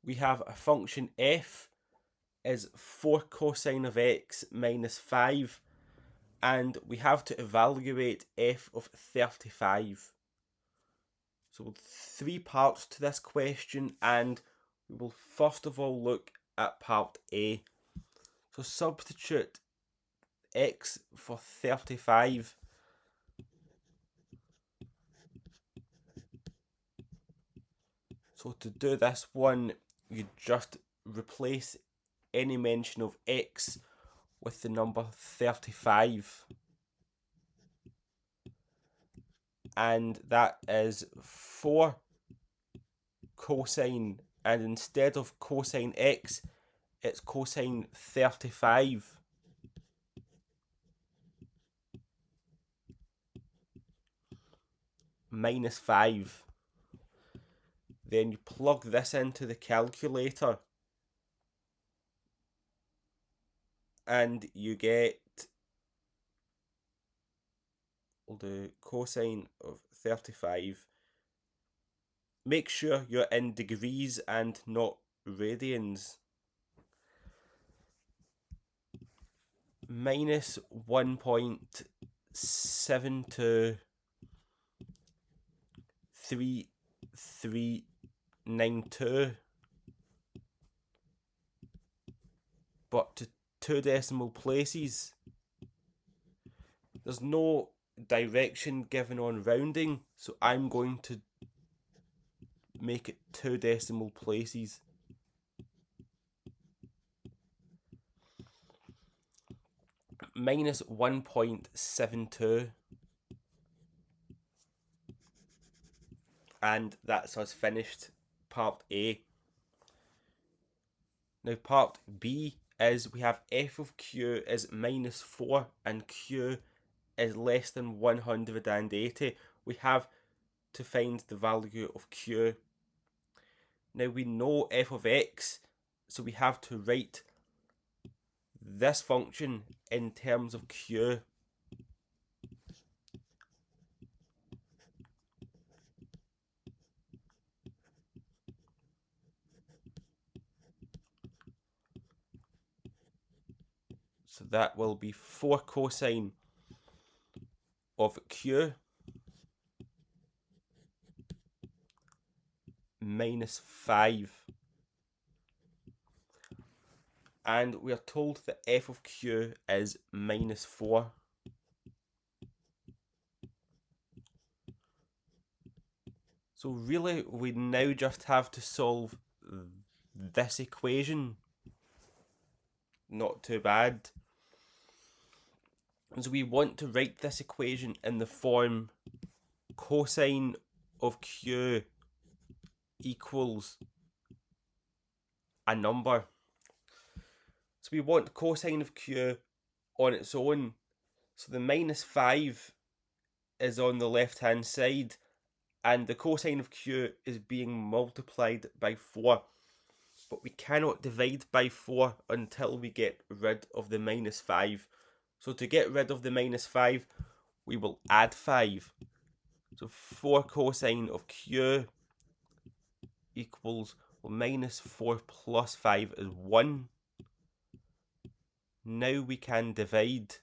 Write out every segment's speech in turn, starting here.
we have a function f is 4 cosine of x minus 5, and we have to evaluate f of 35. So 3 parts to this question, and we will first of all look at part A. So substitute x for 35. So to do this one, you just replace any mention of x with the number 35. And that is 4 cosine, and instead of cosine x, it's cosine 35. Minus 5. Then you plug this into the calculator and you get, we'll do cosine of 35. Make sure you're in degrees and not radians. Minus 1.723392, but to 2 decimal places. There's no direction given on rounding, so I'm going to make it 2 decimal places. Minus 1.72. And that's us finished part A. Now part B is we have f of q is minus 4 and q is less than 180. We have to find the value of q. Now we know f of x, so we have to write this function in terms of q. So that will be 4 cosine of q minus 5. And we are told that f of q is minus 4. So really, we now just have to solve this equation. Not too bad. So we want to write this equation in the form cosine of q equals a number. So we want cosine of q on its own. So the minus 5 is on the left hand side, and the cosine of q is being multiplied by 4. But we cannot divide by 4 until we get rid of the minus 5. So to get rid of the minus 5, we will add 5. So 4 cosine of q equals, well, minus 4 plus 5 is 1. Now we can divide.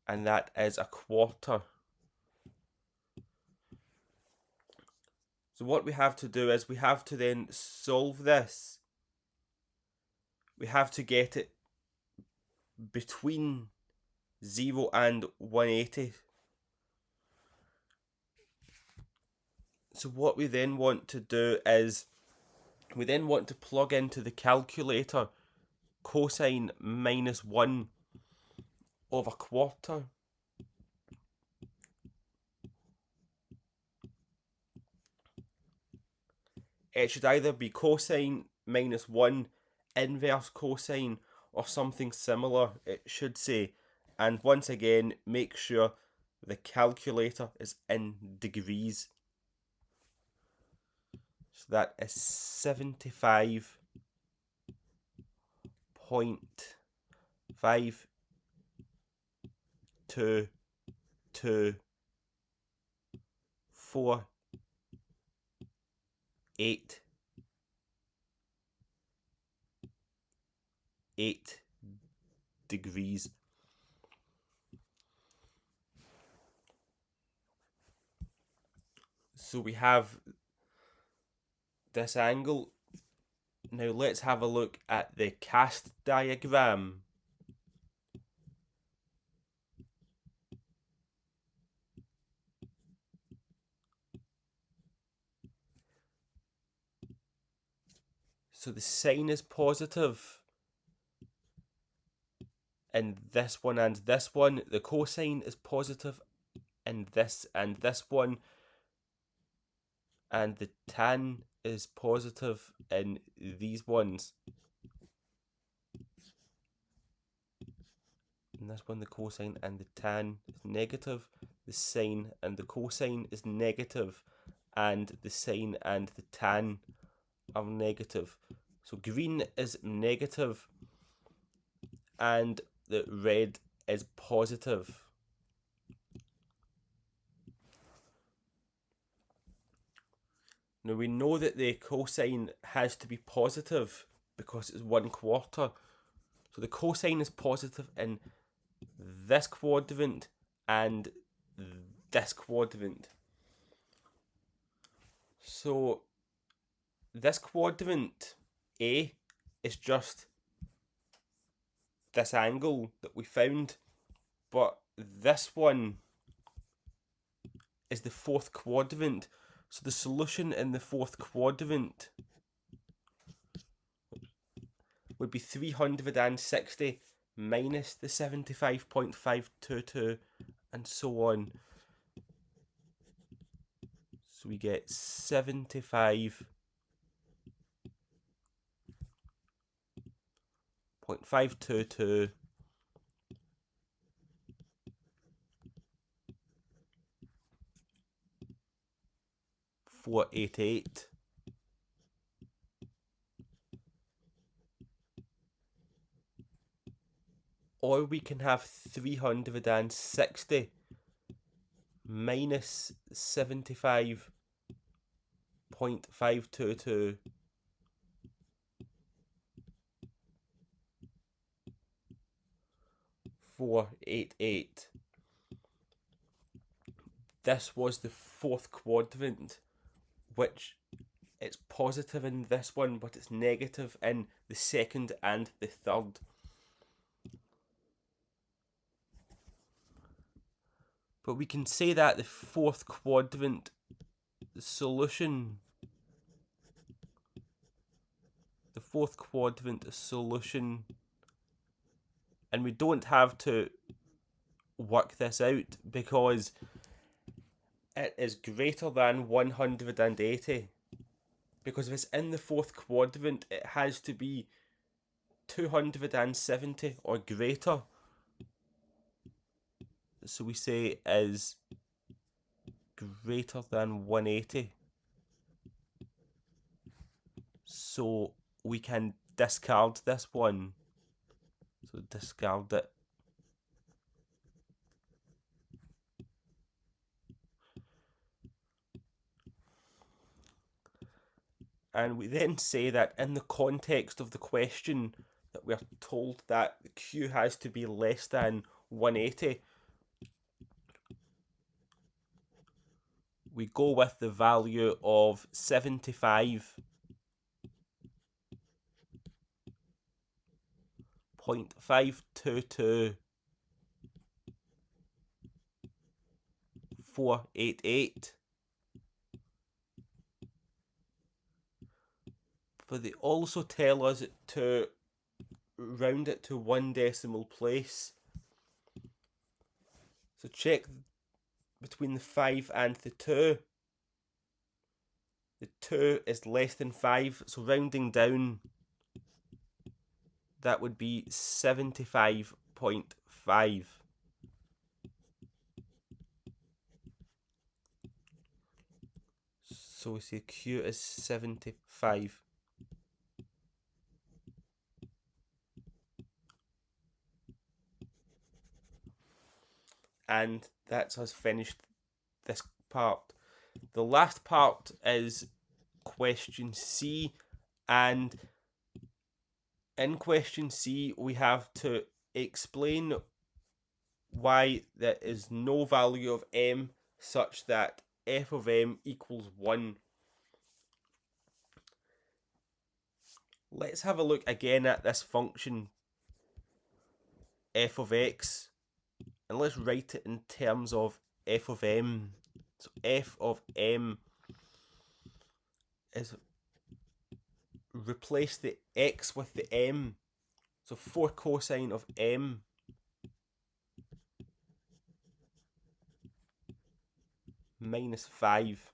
And that is a quarter. So what we have to do is we have to then solve this. We have to get it between 0 and 180. So what we then want to do is we then want to plug into the calculator cosine minus 1 of a quarter. It should either be cosine minus 1 inverse cosine or something similar, it should say. And once again, make sure the calculator is in degrees. So that is 75.5 2, 2, 4, 8, 8 degrees. So we have this angle. Now let's have a look at the cast diagram. So the sine is positive in this one and this one. The cosine is positive in this and this one. And the tan is positive in these ones. In this one, the cosine and the tan is negative. The sine and the cosine is negative, and the sine and the tan are negative. So green is negative, and the red is positive. Now we know that the cosine has to be positive because it's 1/4. So the cosine is positive in this quadrant and this quadrant. So this quadrant A is just this angle that we found, but this one is the fourth quadrant. So the solution in the fourth quadrant would be 360 minus the 75.522 and so on. So we get 75.522 488. Or we can have 360 minus 75.522 488. This was the fourth quadrant, which it's positive in this one, but it's negative in the second and the third. But we can say that the fourth quadrant solution, and we don't have to work this out because it is greater than 180. Because if it's in the fourth quadrant, it has to be 270 or greater. So we say is greater than 180. So we can discard this one. So discard it. And we then say that in the context of the question that we're told that Q has to be less than 180, we go with the value of 75.522 488. But they also tell us to round it to 1 decimal place. So check between the 5 and the 2. The 2 is less than 5, so rounding down, that would be 75.5. So we say Q is 75. And that's us finished this part. The last part is question C, and in question C we have to explain why there is no value of m such that f of m equals 1. Let's have a look again at this function f of x, and let's write it in terms of f of m. So f of m is, replace the x with the m, so 4 cosine of m minus 5.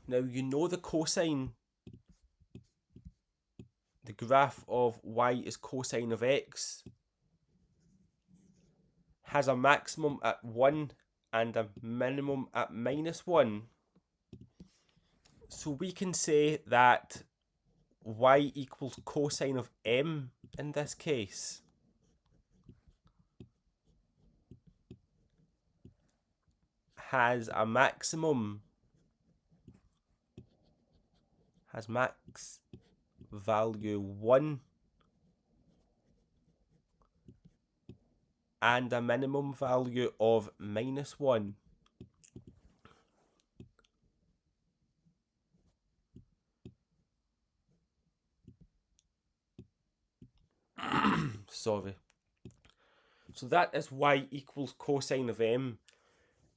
Now you know the cosine, the graph of y is cosine of x, has a maximum at 1 and a minimum at minus 1. So we can say that y equals cosine of m in this case. Has a maximum, has max value 1 and a minimum value of minus 1. Sorry. So that is y equals cosine of m.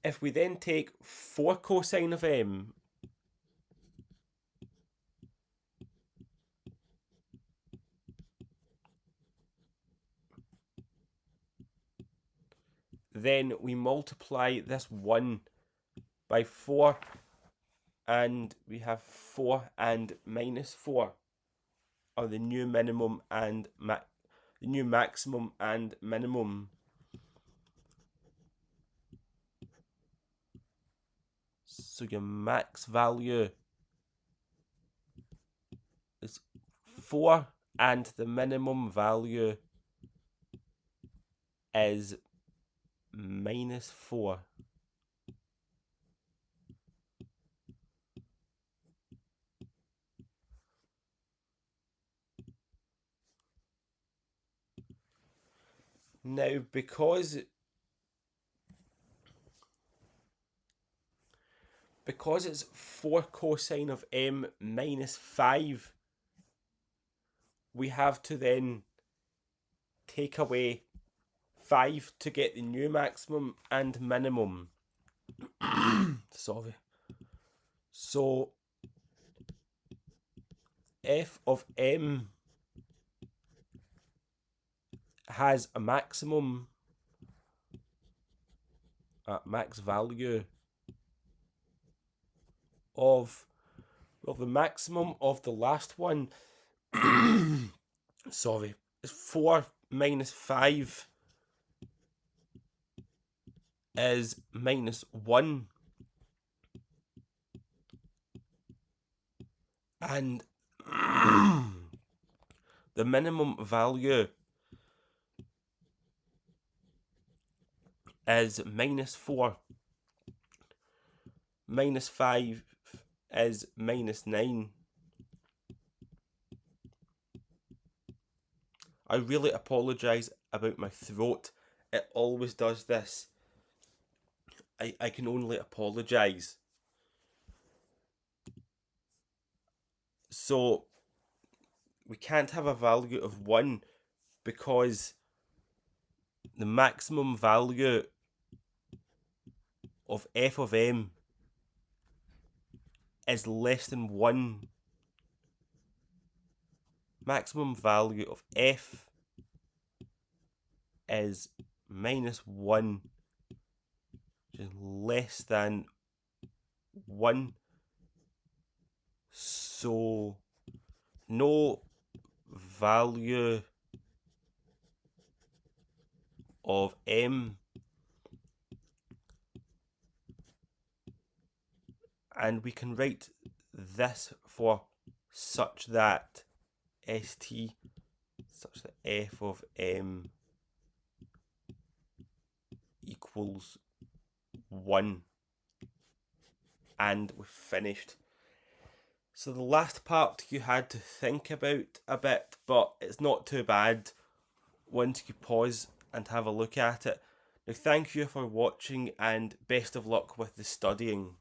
If we then take 4 cosine of m, then we multiply this 1 by 4, and we have 4 and minus 4 are the new minimum and the new maximum and minimum. So your max value is 4 and the minimum value is minus 4. Now, because it's 4 cosine of m minus 5, we have to then take away 5 to get the new maximum and minimum. Sorry. So f of m has a maximum at max value of, well, the maximum of the last one sorry, is 4 minus 5 is minus 1, and the minimum value is minus 4. Minus 5 is minus 9. I really apologise about my throat. It always does this. I can only apologise. So we can't have a value of 1 because the maximum value of f of m is less than 1. Maximum value of f is minus 1, which is less than 1. So no value of m, and we can write this for such that f of m equals 1. And we've finished. So the last part you had to think about a bit, but it's not too bad once you pause and have a look at it. Now thank you for watching and best of luck with the studying.